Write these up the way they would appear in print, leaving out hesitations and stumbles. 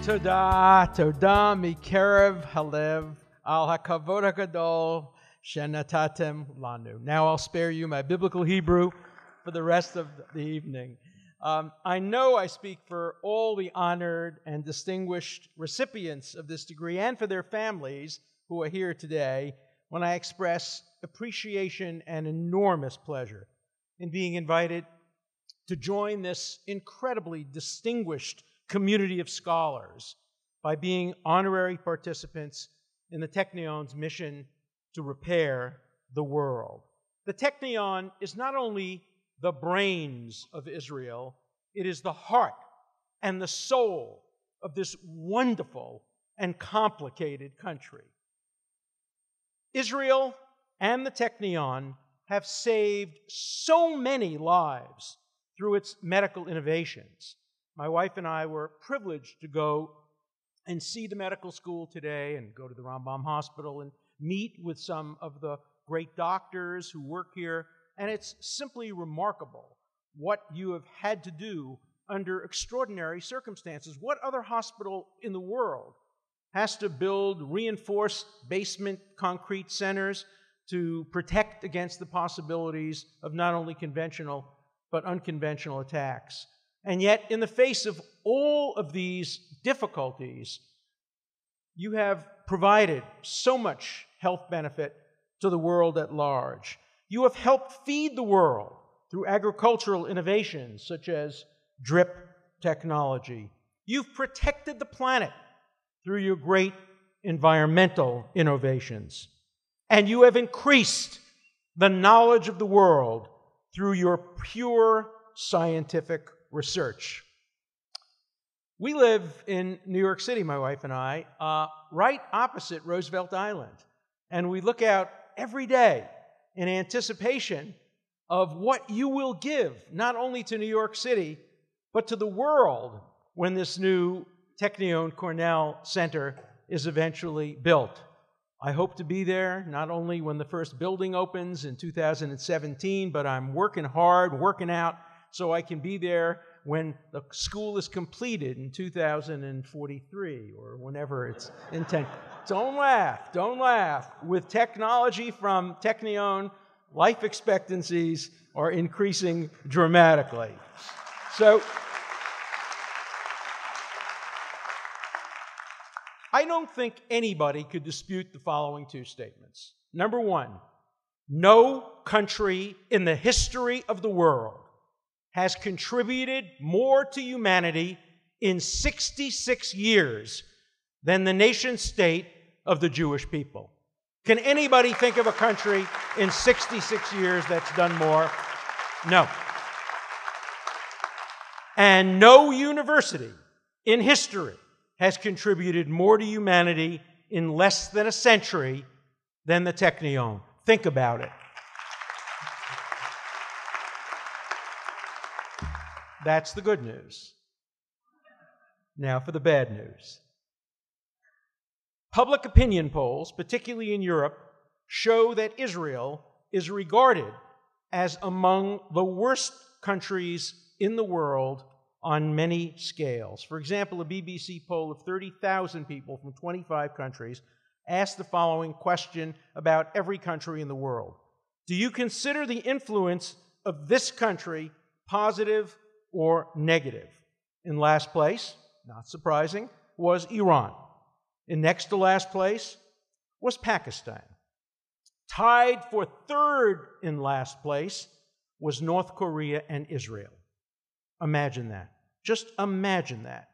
Toda mikerev halev al hakavod hagadol shenatatem lanu. Now I'll spare you my biblical Hebrew for the rest of the evening. I know I speak for all the honored and distinguished recipients of this degree and for their families who are here today when I express appreciation and enormous pleasure in being invited to join this incredibly distinguished community of scholars by being honorary participants in the Technion's mission to repair the world. The Technion is not only the brains of Israel, it is the heart and the soul of this wonderful and complicated country. Israel and the Technion have saved so many lives through its medical innovations. My wife and I were privileged to go and see the medical school today and go to the Rambam Hospital and meet with some of the great doctors who work here. And it's simply remarkable what you have had to do under extraordinary circumstances. What other hospital in the world has to build reinforced basement concrete centers to protect against the possibilities of not only conventional but unconventional attacks? And yet, in the face of all of these difficulties, you have provided so much health benefit to the world at large. You have helped feed the world through agricultural innovations such as drip technology. You've protected the planet through your great environmental innovations. And you have increased the knowledge of the world through your pure scientific research. We live in New York City, my wife and I, right opposite Roosevelt Island. And we look out every day in anticipation of what you will give, not only to New York City, but to the world when this new Technion Cornell Center is eventually built. I hope to be there not only when the first building opens in 2017, but I'm working hard, working out, so I can be there when the school is completed in 2043 or whenever it's intended. Don't laugh. With technology from Technion, life expectancies are increasing dramatically. So, I don't think anybody could dispute the following two statements. Number one, no country in the history of the world has contributed more to humanity in 66 years than the nation-state of the Jewish people. Can anybody think of a country in 66 years that's done more? No. And no university in history has contributed more to humanity in less than a century than the Technion. Think about it. That's the good news. Now for the bad news. Public opinion polls, particularly in Europe, show that Israel is regarded as among the worst countries in the world on many scales. For example, a BBC poll of 30,000 people from 25 countries asked the following question about every country in the world. Do you consider the influence of this country positive or negative? In last place, not surprising, was Iran. In next to last place was Pakistan. Tied for third in last place was North Korea and Israel. Imagine that. Just imagine that.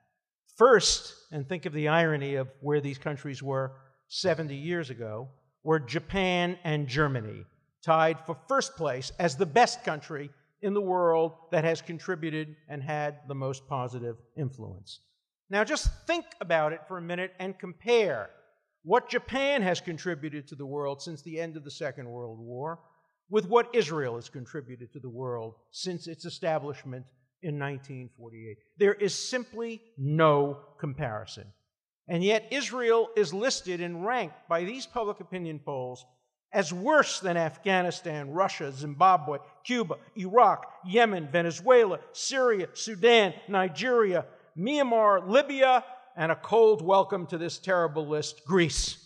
First, and think of the irony of where these countries were 70 years ago, were Japan and Germany, tied for first place as the best country in the world that has contributed and had the most positive influence. Now just think about it for a minute and compare what Japan has contributed to the world since the end of the Second World War with what Israel has contributed to the world since its establishment in 1948. There is simply no comparison. And yet Israel is listed and ranked by these public opinion polls as worse than Afghanistan, Russia, Zimbabwe, Cuba, Iraq, Yemen, Venezuela, Syria, Sudan, Nigeria, Myanmar, Libya, and a cold welcome to this terrible list, Greece.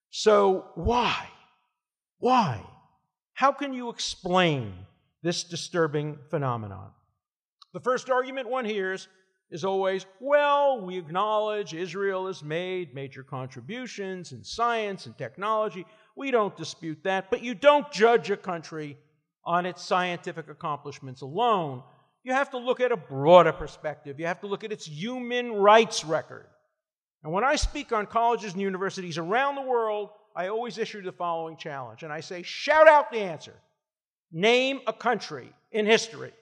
So why? Why? How can you explain this disturbing phenomenon? The first argument one hears is always, well, we acknowledge Israel has made major contributions in science and technology. We don't dispute that, but you don't judge a country on its scientific accomplishments alone. You have to look at a broader perspective. You have to look at its human rights record. And when I speak on colleges and universities around the world, I always issue the following challenge, and I say, shout out the answer. Name a country in history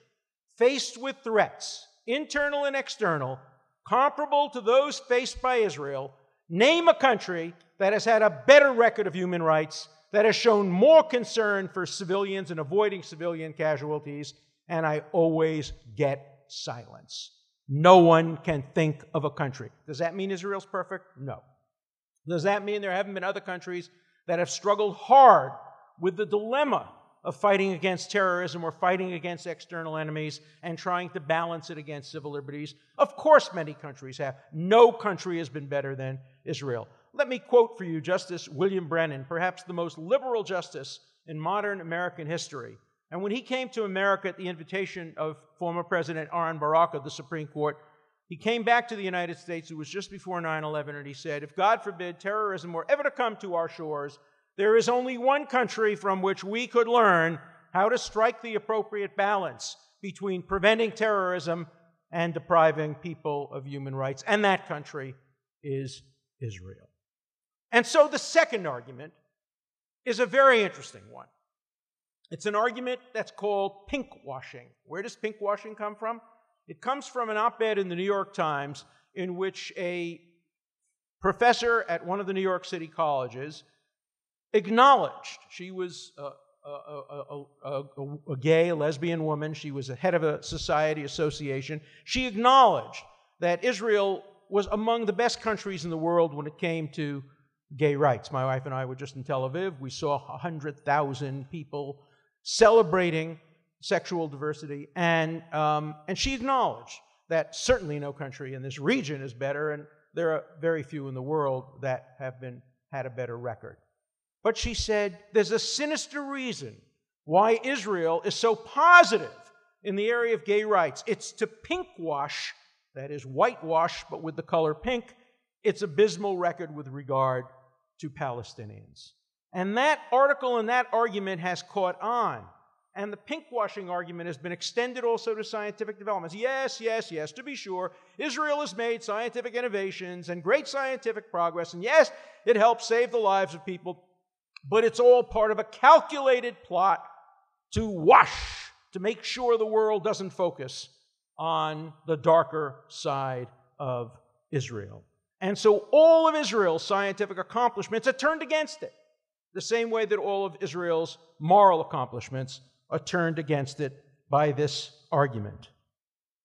faced with threats, internal and external, comparable to those faced by Israel. Name a country that has had a better record of human rights, that has shown more concern for civilians and avoiding civilian casualties, and I always get silence. No one can think of a country. Does that mean Israel's perfect? No. Does that mean there haven't been other countries that have struggled hard with the dilemma of fighting against terrorism or fighting against external enemies and trying to balance it against civil liberties? Of course many countries have. No country has been better than Israel. Let me quote for you Justice William Brennan, perhaps the most liberal justice in modern American history. And when he came to America at the invitation of former President Aaron Barak of the Supreme Court, he came back to the United States. It was just before 9/11, and he said, if God forbid terrorism were ever to come to our shores, there is only one country from which we could learn how to strike the appropriate balance between preventing terrorism and depriving people of human rights, and that country is Israel. And so the second argument is a very interesting one. It's an argument that's called pinkwashing. Where does pinkwashing come from? It comes from an op-ed in the New York Times in which a professor at one of the New York City colleges acknowledged, she was a gay, a lesbian woman, she was the head of a society association, she acknowledged that Israel was among the best countries in the world when it came to gay rights. My wife and I were just in Tel Aviv. We saw 100,000 people celebrating sexual diversity, and she acknowledged that certainly no country in this region is better, and there are very few in the world that have had a better record. But she said there's a sinister reason why Israel is so positive in the area of gay rights. It's to pinkwash, that is whitewash, but with the color pink, its abysmal record with regard to Palestinians. And that article and that argument has caught on. And the pinkwashing argument has been extended also to scientific developments. Yes, to be sure, Israel has made scientific innovations and great scientific progress, and yes, it helps save the lives of people, but it's all part of a calculated plot to wash, to make sure the world doesn't focus on the darker side of Israel. And so all of Israel's scientific accomplishments are turned against it, the same way that all of Israel's moral accomplishments are turned against it by this argument.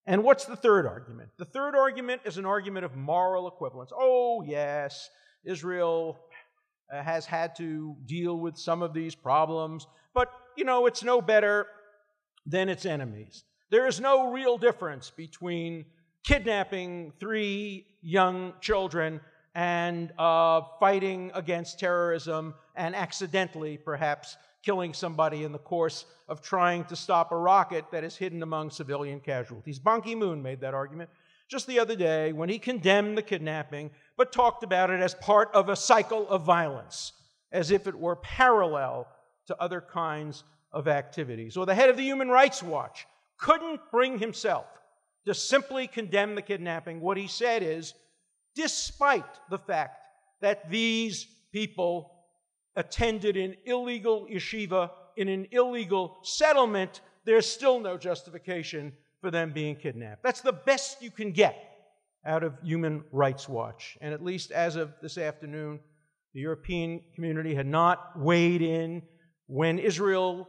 And what's the third argument? The third argument is an argument of moral equivalence. Oh, yes, Israel has had to deal with some of these problems, but, it's no better than its enemies. There is no real difference between kidnapping 3 young children and fighting against terrorism and accidentally, perhaps, killing somebody in the course of trying to stop a rocket that is hidden among civilian casualties. Ban Ki-moon made that argument just the other day when he condemned the kidnapping, but talked about it as part of a cycle of violence, as if it were parallel to other kinds of activities. Or the head of the Human Rights Watch couldn't bring himself to simply condemn the kidnapping. What he said is, despite the fact that these people attended an illegal yeshiva in an illegal settlement, there's still no justification for them being kidnapped. That's the best you can get out of Human Rights Watch. And at least as of this afternoon, the European community had not weighed in. When Israel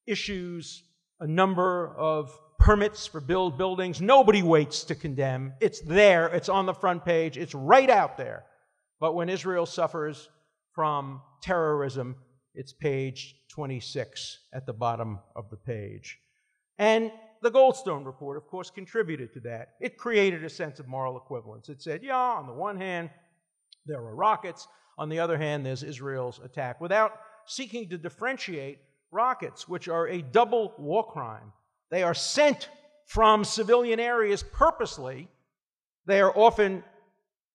issues a number of permits for buildings, nobody waits to condemn. It's there, it's on the front page, it's right out there. But when Israel suffers from terrorism, it's page 26 at the bottom of the page. And the Goldstone Report, of course, contributed to that. It created a sense of moral equivalence. It said, yeah, on the one hand, there are rockets. On the other hand, there's Israel's attack, without seeking to differentiate rockets, which are a double war crime. They are sent from civilian areas purposely. They are often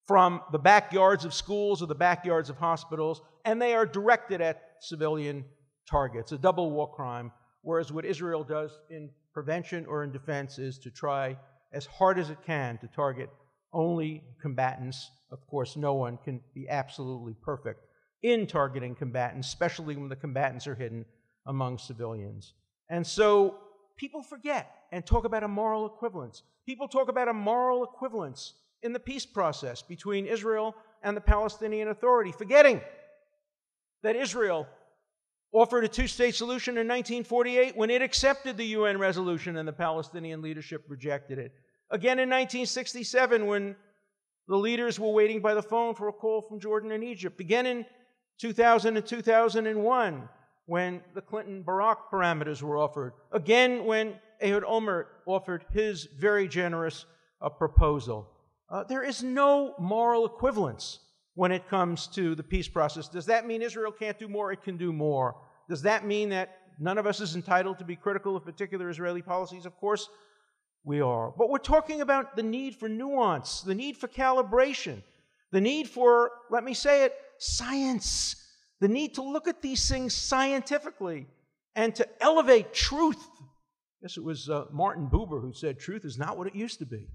from the backyards of schools or the backyards of hospitals, and they are directed at civilian targets, a double war crime, whereas what Israel does in prevention or in defense is to try as hard as it can to target only combatants. Of course, no one can be absolutely perfect in targeting combatants, especially when the combatants are hidden among civilians. And so people forget and talk about a moral equivalence. People talk about a moral equivalence in the peace process between Israel and the Palestinian Authority, forgetting that Israel offered a two-state solution in 1948 when it accepted the UN resolution and the Palestinian leadership rejected it. Again in 1967 when the leaders were waiting by the phone for a call from Jordan and Egypt. Again in 2000 and 2001 when the Clinton-Barack parameters were offered. Again when Ehud Olmert offered his very generous proposal. There is no moral equivalence when it comes to the peace process. Does that mean Israel can't do more? It can do more. Does that mean that none of us is entitled to be critical of particular Israeli policies? Of course we are. But we're talking about the need for nuance, the need for calibration, the need for, let me say it, science, the need to look at these things scientifically and to elevate truth. I guess it was Martin Buber who said truth is not what it used to be.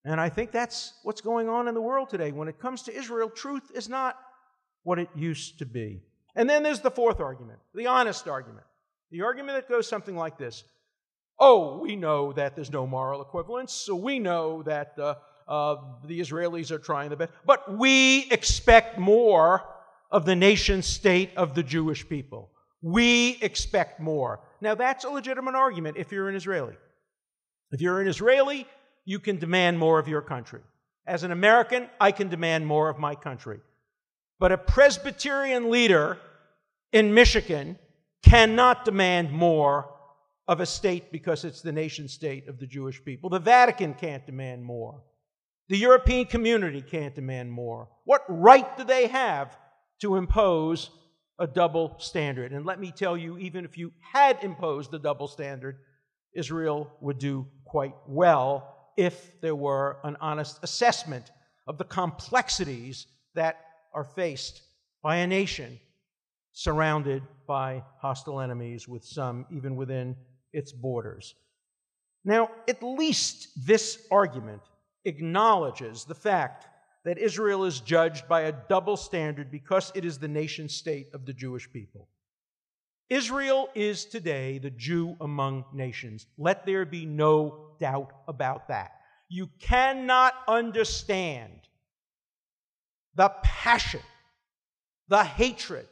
And I think that's what's going on in the world today. When it comes to Israel, truth is not what it used to be. And then there's the fourth argument, the honest argument. The argument that goes something like this. Oh, we know that there's no moral equivalence, so we know that the Israelis are trying their best, but we expect more of the nation state of the Jewish people. We expect more. Now, that's a legitimate argument if you're an Israeli. If you're an Israeli, you can demand more of your country. As an American, I can demand more of my country. But a Presbyterian leader in Michigan cannot demand more of a state because it's the nation state of the Jewish people. The Vatican can't demand more. The European community can't demand more. What right do they have to impose a double standard? And let me tell you, even if you had imposed a double standard, Israel would do quite well if there were an honest assessment of the complexities that are faced by a nation surrounded by hostile enemies, with some even within its borders. Now, at least this argument acknowledges the fact that Israel is judged by a double standard because it is the nation state of the Jewish people. Israel is today the Jew among nations. Let there be no doubt about that. You cannot understand the passion, the hatred.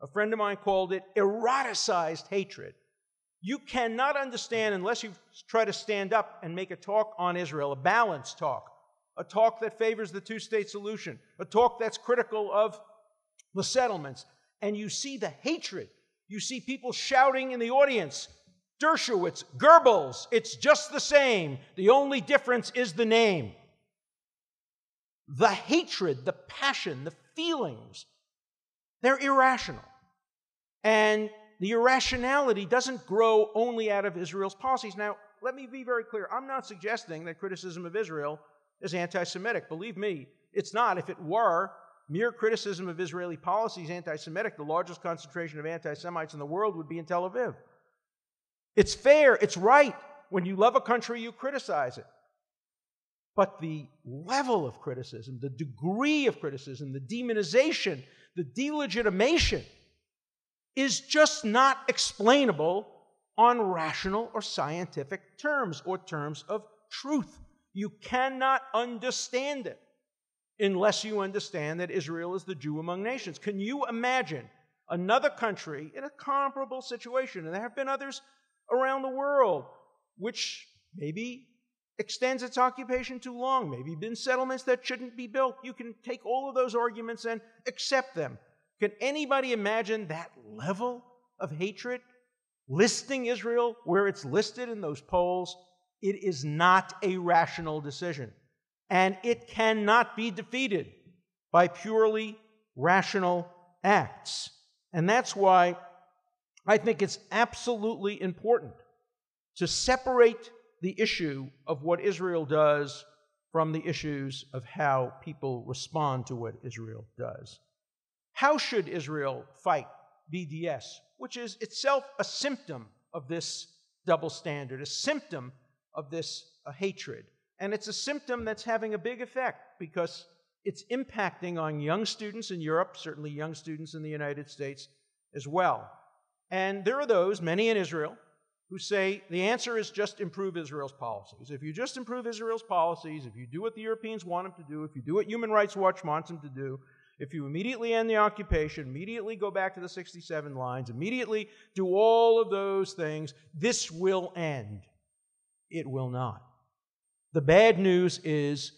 A friend of mine called it eroticized hatred. You cannot understand unless you try to stand up and make a talk on Israel, a balanced talk, a talk that favors the two-state solution, a talk that's critical of the settlements, and you see the hatred. You see people shouting in the audience, Dershowitz, Goebbels, it's just the same. The only difference is the name. The hatred, the passion, the feelings, they're irrational. And the irrationality doesn't grow only out of Israel's policies. Now, let me be very clear. I'm not suggesting that criticism of Israel is anti-Semitic. Believe me, it's not. If it were, mere criticism of Israeli policies anti-Semitic, the largest concentration of anti-Semites in the world would be in Tel Aviv. It's fair, it's right. When you love a country, you criticize it. But the level of criticism, the degree of criticism, the demonization, the delegitimation is just not explainable on rational or scientific terms or terms of truth. You cannot understand it unless you understand that Israel is the Jew among nations. Can you imagine another country in a comparable situation, and there have been others around the world, which maybe extends its occupation too long, maybe been settlements that shouldn't be built? You can take all of those arguments and accept them. Can anybody imagine that level of hatred listing Israel where it's listed in those polls, it is not a rational decision. And it cannot be defeated by purely rational acts. And that's why I think it's absolutely important to separate the issue of what Israel does from the issues of how people respond to what Israel does. How should Israel fight BDS, which is itself a symptom of this double standard, a symptom of this hatred? And it's a symptom that's having a big effect because it's impacting on young students in Europe, certainly young students in the United States as well. And there are those, many in Israel, who say the answer is just improve Israel's policies. If you just improve Israel's policies, if you do what the Europeans want them to do, if you do what Human Rights Watch wants them to do, if you immediately end the occupation, immediately go back to the 67 lines, immediately do all of those things, this will end. It will not. The bad news is,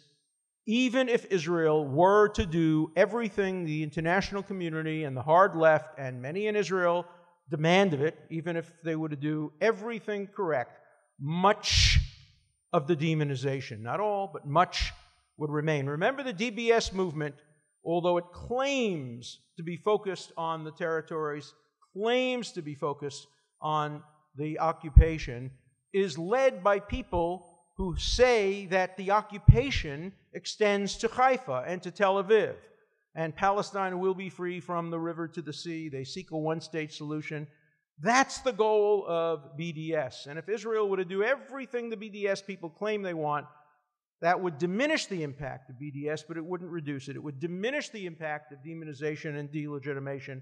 even if Israel were to do everything the international community and the hard left and many in Israel demand of it, even if they were to do everything correct, much of the demonization, not all, but much, would remain. Remember, the DBS movement, although it claims to be focused on the territories, claims to be focused on the occupation, is led by people who say that the occupation extends to Haifa and to Tel Aviv, and Palestine will be free from the river to the sea. They seek a one-state solution. That's the goal of BDS. And if Israel were to do everything the BDS people claim they want, that would diminish the impact of BDS, but it wouldn't reduce it. It would diminish the impact of demonization and delegitimation,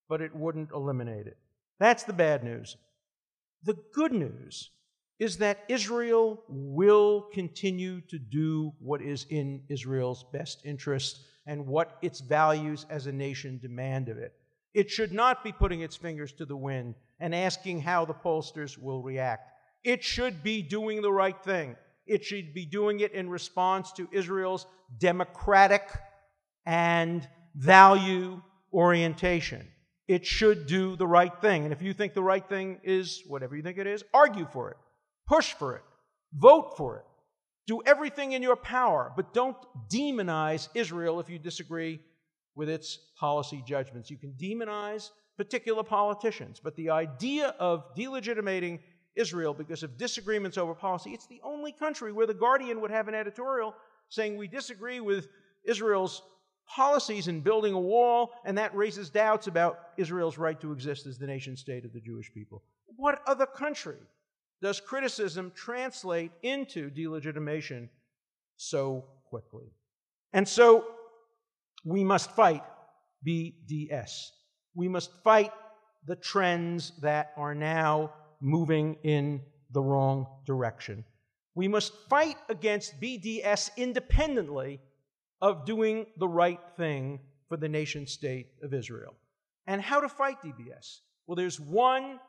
but it wouldn't eliminate it. That's the bad news. The good news is that Israel will continue to do what is in Israel's best interest and what its values as a nation demand of it. It should not be putting its fingers to the wind and asking how the pollsters will react. It should be doing the right thing. It should be doing it in response to Israel's democratic and value orientation. It should do the right thing. And if you think the right thing is whatever you think it is, argue for it. Push for it. Vote for it. Do everything in your power, but don't demonize Israel if you disagree with its policy judgments. You can demonize particular politicians, but the idea of delegitimating Israel because of disagreements over policy, it's the only country where The Guardian would have an editorial saying we disagree with Israel's policies in building a wall, and that raises doubts about Israel's right to exist as the nation state of the Jewish people. What other country does criticism translate into delegitimation so quickly? And so we must fight BDS. We must fight the trends that are now moving in the wrong direction. We must fight against BDS independently of doing the right thing for the nation state of Israel. And how to fight DBS? Well, there's one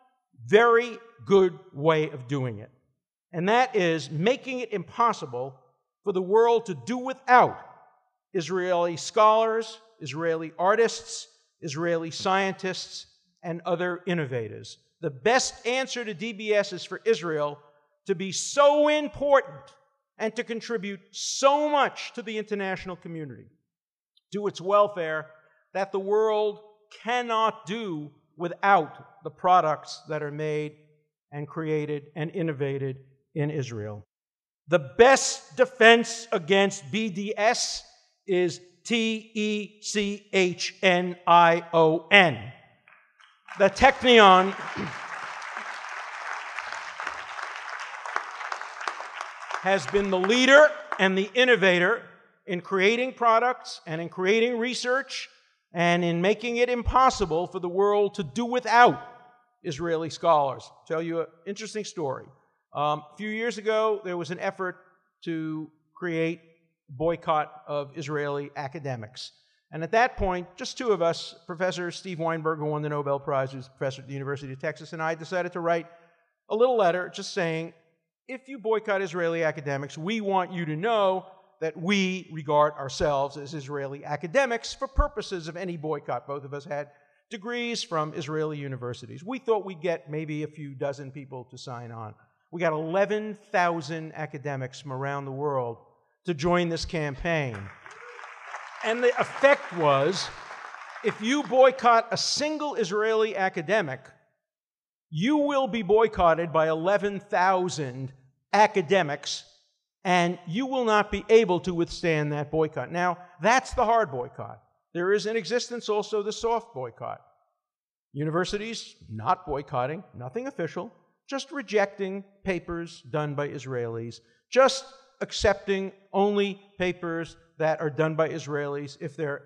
very good way of doing it, and that is making it impossible for the world to do without Israeli scholars, Israeli artists, Israeli scientists, and other innovators. The best answer to DBS is for Israel to be so important and to contribute so much to the international community, to its welfare, that the world cannot do without the products that are made and created and innovated in Israel. The best defense against BDS is Technion. The Technion has been the leader and the innovator in creating products and in creating research and in making it impossible for the world to do without Israeli scholars. I'll tell you an interesting story. A few years ago, there was an effort to create a boycott of Israeli academics. And at that point, just two of us, Professor Steve Weinberg, who won the Nobel Prize, who's a professor at the University of Texas, and I decided to write a little letter just saying, if you boycott Israeli academics, we want you to know that we regard ourselves as Israeli academics for purposes of any boycott. Both of us had degrees from Israeli universities. We thought we'd get maybe a few dozen people to sign on. We got 11,000 academics from around the world to join this campaign. And the effect was, if you boycott a single Israeli academic, you will be boycotted by 11,000 academics, and you will not be able to withstand that boycott. Now, that's the hard boycott. There is in existence also the soft boycott. Universities not boycotting, nothing official, just rejecting papers done by Israelis, just accepting only papers that are done by Israelis if their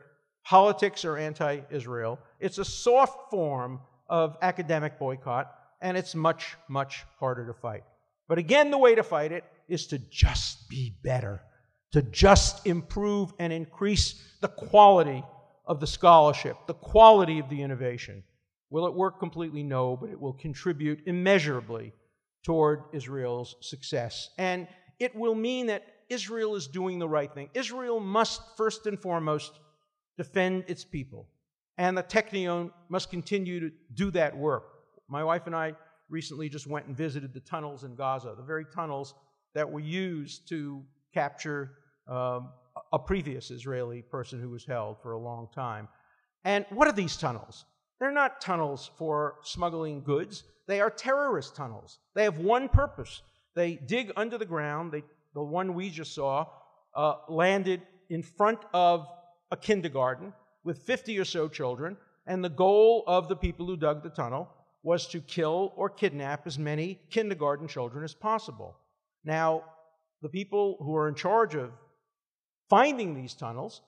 politics are anti-Israel. It's a soft form of academic boycott, and it's much, much harder to fight. But again, the way to fight it is to just be better, to just improve and increase the quality of the scholarship, the quality of the innovation. Will it work completely? No, but it will contribute immeasurably toward Israel's success. And it will mean that Israel is doing the right thing. Israel must, first and foremost, defend its people. And the Technion must continue to do that work. My wife and I recently just went and visited the tunnels in Gaza, the very tunnels that were used to capture a previous Israeli person who was held for a long time. And what are these tunnels? They're not tunnels for smuggling goods. They are terrorist tunnels. They have one purpose. They dig under the ground. The one we just saw landed in front of a kindergarten with 50 or so children, and the goal of the people who dug the tunnel was to kill or kidnap as many kindergarten children as possible. Now, the people who are in charge of finding these tunnels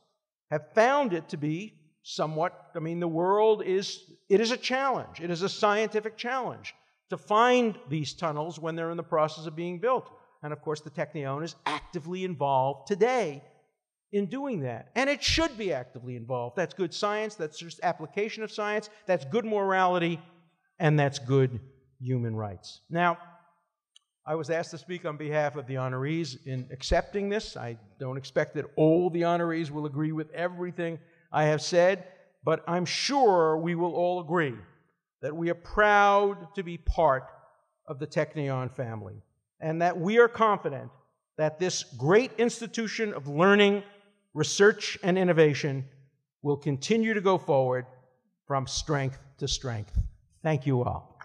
have found it to be somewhat, the world is a challenge. It is a scientific challenge to find these tunnels when they're in the process of being built. And of course, the Technion is actively involved today in doing that. And it should be actively involved. That's good science, that's just application of science, that's good morality, and that's good human rights. Now, I was asked to speak on behalf of the honorees in accepting this. I don't expect that all the honorees will agree with everything I have said, but I'm sure we will all agree that we are proud to be part of the Technion family, and that we are confident that this great institution of learning, research, and innovation will continue to go forward from strength to strength. Thank you all.